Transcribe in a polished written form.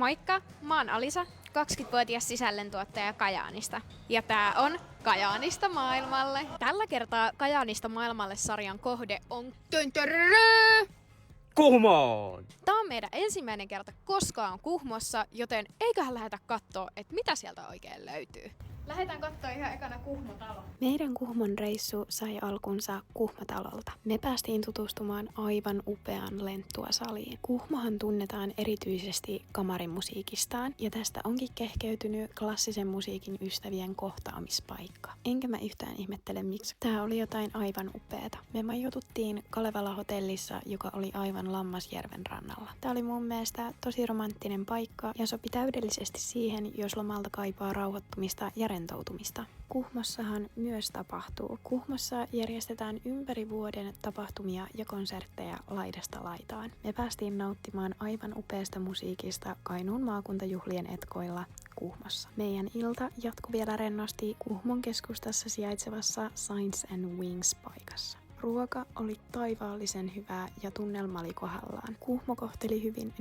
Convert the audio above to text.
Moikka, mä oon Alisa, 20-vuotias sisällöntuottaja Kajaanista. Ja tää on Kajaanista maailmalle. Tällä kertaa Kajaanista maailmalle -sarjan kohde on Kuhmoon! Tää on meidän ensimmäinen kerta koskaan Kuhmossa, joten eiköhän lähdetä kattoo, että mitä sieltä oikein löytyy. Lähdetään kattoo ihan ekana Kuhmotalo. Meidän Kuhmon reissu sai alkunsa Kuhmotalolta. Me päästiin tutustumaan aivan upeaan Lenttua-saliin. Kuhmohan tunnetaan erityisesti kamarimusiikistaan, ja tästä onkin kehkeytynyt klassisen musiikin ystävien kohtaamispaikka. Enkä mä yhtään ihmettele miksi. Tää oli jotain aivan upeeta. Me majoituttiin Kalevala-hotellissa, joka oli aivan Lammasjärven rannalla. Tää oli mun mielestä tosi romanttinen paikka ja sopi täydellisesti siihen, jos lomalta kaipaa rauhoittumista ja rentoutumista. Kuhmossahan myös tapahtuu. Kuhmossa järjestetään ympäri vuoden tapahtumia ja konsertteja laidasta laitaan. Me päästiin nauttimaan aivan upeasta musiikista Kainuun maakuntajuhlien etkoilla Kuhmossa. Meidän ilta jatkui vielä rennosti Kuhmon keskustassa sijaitsevassa Signs and Wings -paikassa. Ruoka oli taivaallisen hyvää ja tunnelma oli kohdallaan. Kuhmo kohteli hyvin